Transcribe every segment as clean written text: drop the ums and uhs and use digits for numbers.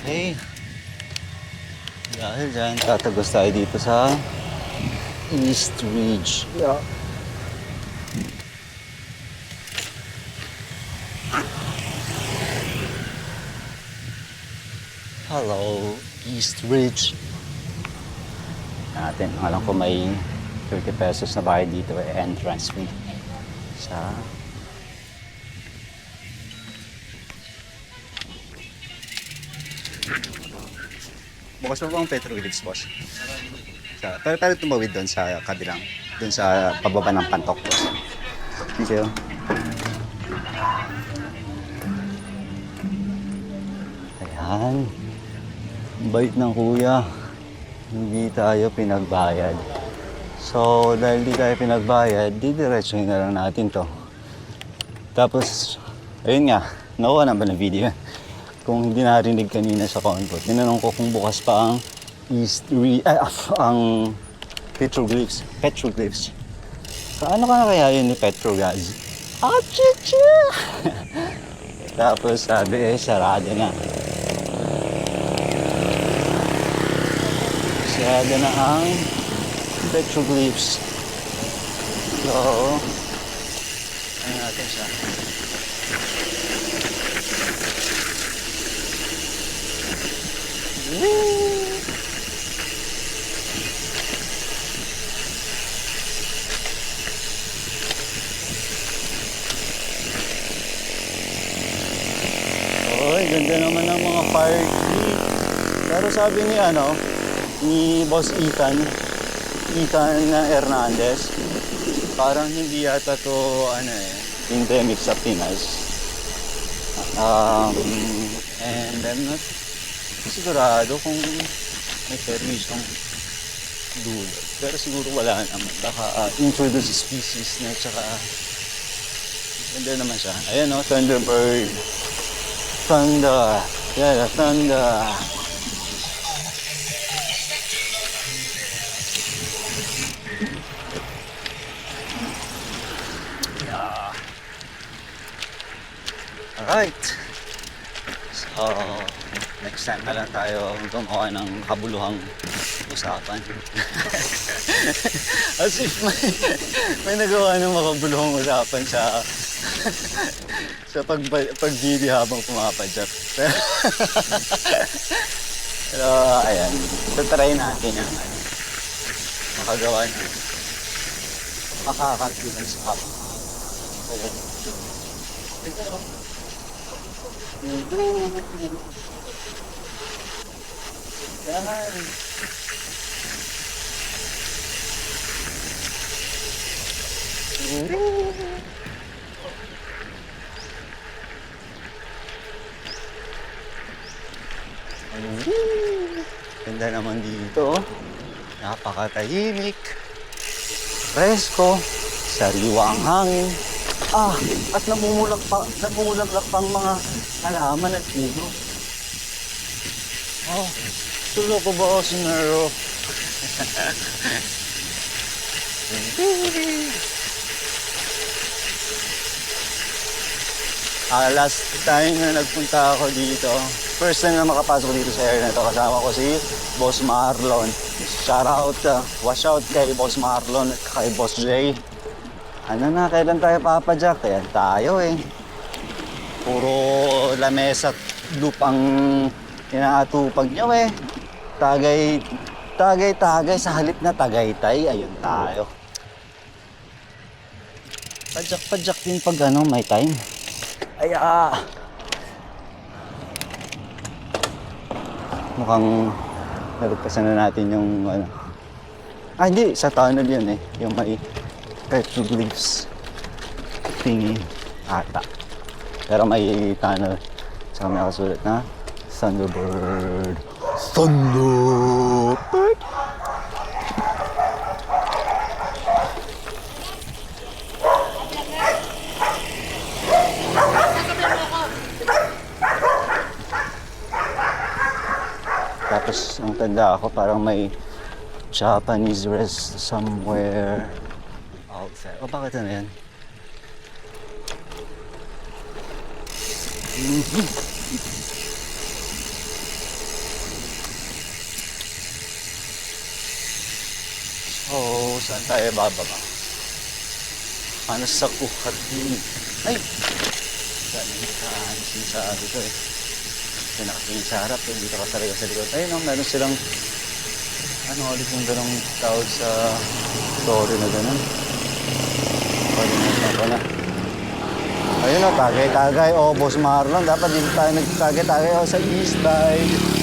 Okay. Dahil dyan, tatagos tayo dito sa East Ridge. Yeah. Hello, East Ridge. Natin, alam ko may 30 pesos na bayad dito, entrance fee. Sa bukas pa ba ang petroglyphs, boss? Tayo tumawid doon sa kabilang, doon sa pababa ng Pantok, boss. Thank you. Ayan. Bait ng kuya. Hindi tayo pinagbayad. So, dahil di tayo pinagbayad, didiretsuhin na lang natin to. Tapos, ayun nga, nakuha naman ng video. Kung hindi narinig kanina sa konto, tinanong ko kung bukas pa ang ang petroglyphs. Kaano ka na kaya yun ni Petrogas? Achicha! Tapos sabi sarado na. Sarado na ang petroglyphs. So, ano natin siya? Oy, ganda naman ng mga fire creek. Pero sabi ni Boss Ethan Hernandez, parang hindi yata to endemic sa Pinas. And I'm not sigurado kung may permisyong dulo. Pero siguro wala naman. Baka introduced species na tsaka ganda naman siya. Ayan Thunderbird. Thunder. Yeah, thunder. Yeah. Alright. So, next time na lang tayo gumawa ng kabuluhang usapan. As if may nagawa ng makabuluhang usapan sa pag-video habang pumapadyak. Pero, ayan. Tatry natin yung makagawa na makakatulan sa habang. Ganda naman dito. Napakatahimik. Presko. Sariwa ang hangin. At namumulaklak pang mga halaman at puno. Tulo ko ba ako sinaro? Last time na nagpunta ako dito, first time na makapasok dito sa area na ito, kasama ko si Boss Marlon. Wash out kay Boss Marlon at kay Boss Jay. Kailan tayo papadyak? Kaya tayo Puro lamesa at loop ang inaatupag nyo Tagay sa halip na Tagaytay. Ayun tayo. Padyak din pag may time. Mukhang nalagpasan na natin yung hindi, sa tunnel yun yung may petroglyphs thingy ata. Pero may tunnel. Saka may nakasulat na Thunderbird. Thunderbird! Tapos ang tanda ako parang may Japanese rest somewhere outside. Bakit yan? saan tayo bababa? Ano sa Kuhatin? Ay! Saan yung sinasabi ko eh. Kasi nakatingin sa harap eh. Dito ka talaga sa likod. Ayun oh, meron silang ano ulit yung ganong tawag sa story na gano'n. Palimutan ko na. Ayun o, Tagay-Tagay. O, Boss Marlon. Dapat dito tayo nag-Tagay-Tagay o sa East Side.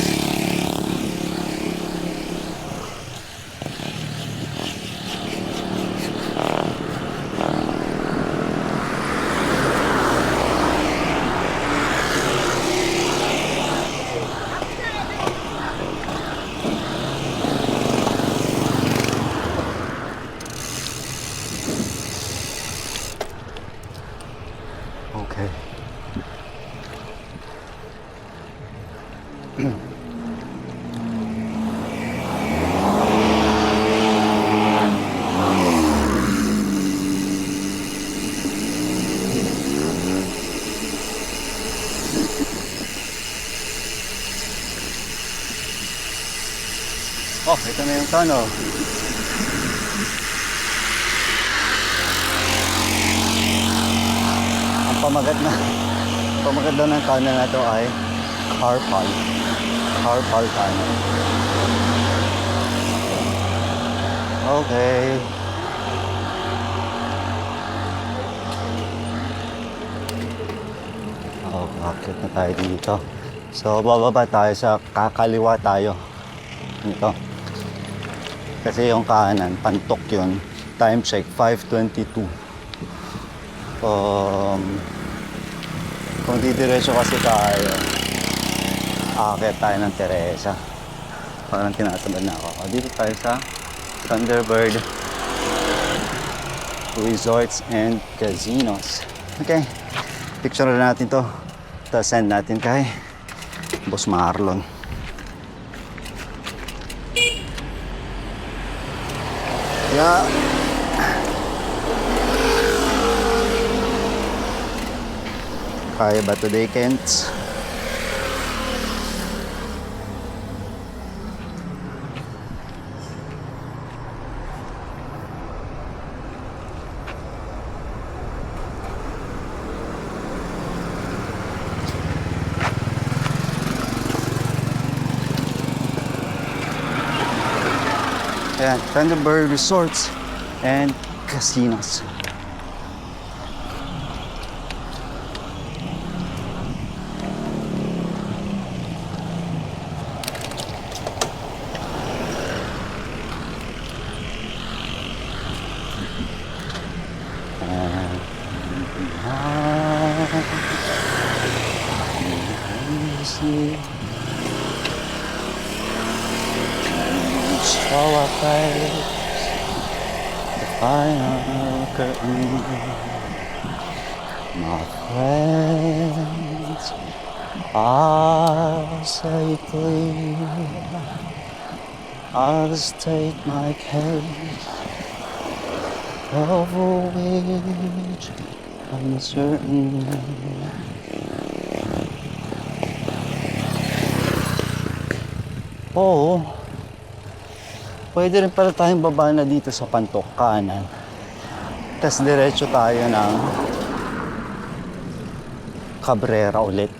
Okay. Oh, ito na yung tunnel. Ang pamagat daw ng tunnel na ito ay Carpal Tunnel. Okay. Oh, bakit na tayo dito? So, bababa tayo sa kakaliwa tayo. Ito. Kasi yung kanan, pantok yun. Time check, 5:22. Kung didiretso kasi tayo, aakyat tayo ng Teresa. Parang tinatabad na ako. Dito tayo sa Thunderbird Resorts and Casinos. Okay. Picture na natin to. Tapos send natin kay Boss Marlon. Yeah. Kaya ba today, Kents? Ayan, Thunderbird Resorts and Casinos. So I face the final curtain. My friends, I'll say it clear. I'll state my case, of which I'm certain. Oo. Pwede rin pala tayong baba na dito sa Pantok kanan. Tapos diretso tayo ng Cabrera ulit.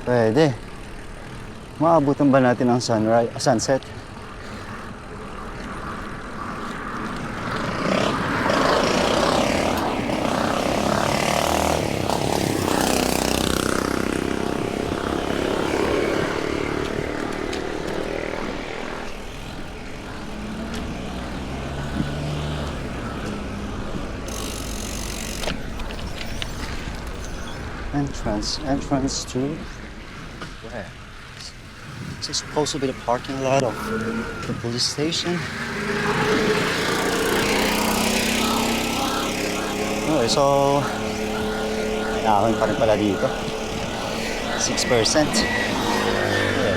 Pwede. Maabutan ba natin ang sunset? Entrance to where? This is supposed to be the parking lot of the police station. Okay, so ahon pa rin pala dito. 6%.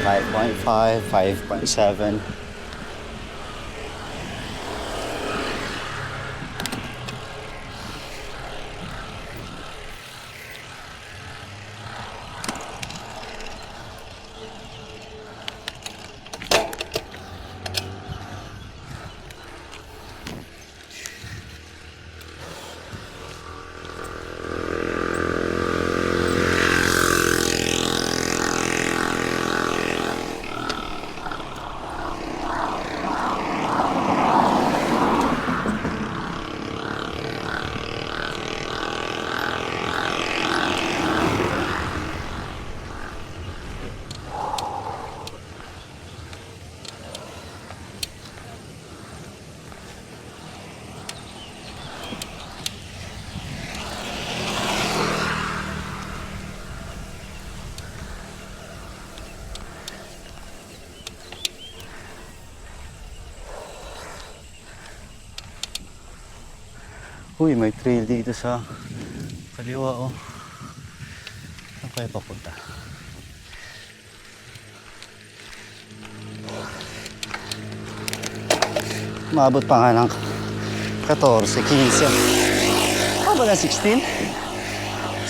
5.5, 5.7. Uy, may trail dito sa kaliwa oh. Saan kaya papunta? Maabot pa nga ng 14, 15. Ano ba na 16?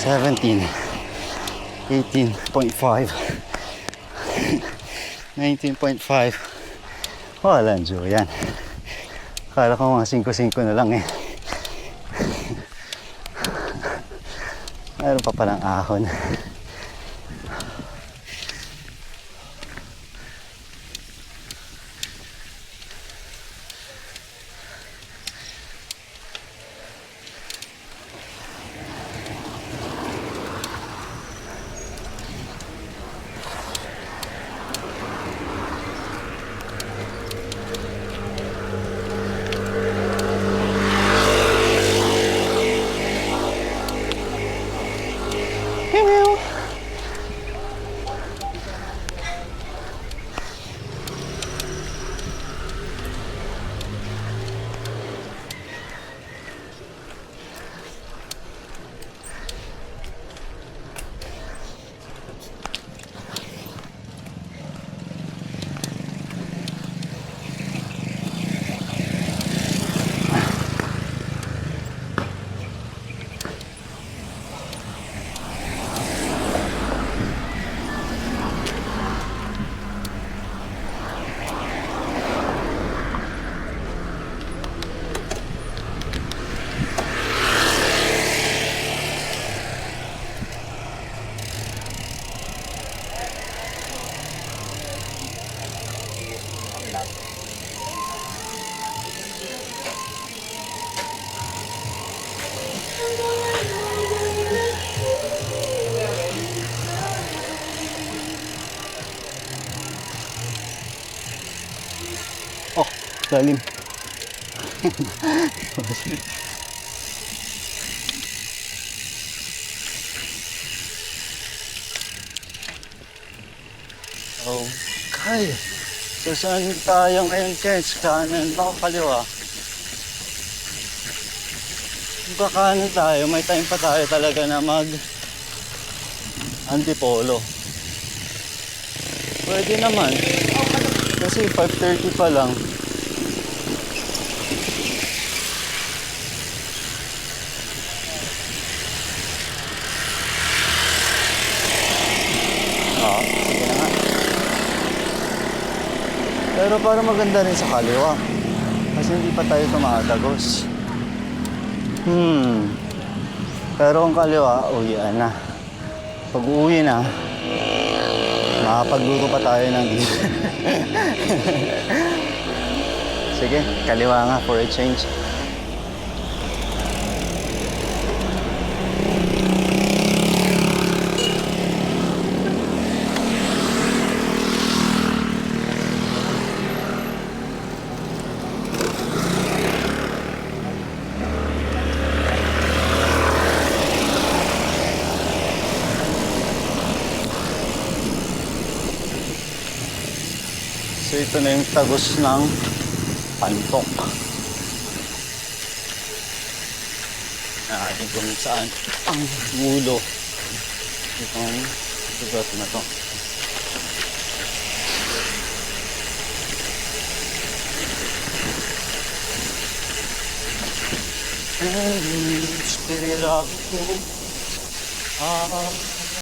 17. 18.5. 19.5. Walang Diyo yan. Akala ko mga 5-5 na lang eh. Meron pa palang ahon. Oh, lalim. Okay. So saan tayo ngayon, Kens? Kanan ba o kaliwa? Kung kakanan tayo, may time pa tayo talaga na antipolo. Pwede naman. Kasi 5:30 pa lang. Sige na nga. Pero para maganda rin sa kaliwa. Kasi hindi pa tayo tumatagos. Pero kung kaliwa, uwian na. Pag uwi na, makapagluto pa tayo ng dito. Sige, kaliwa nga for a change. So ito na yung tagos ng Pantok. Natin kung saan ang ulo itong lugar na to. And spirit of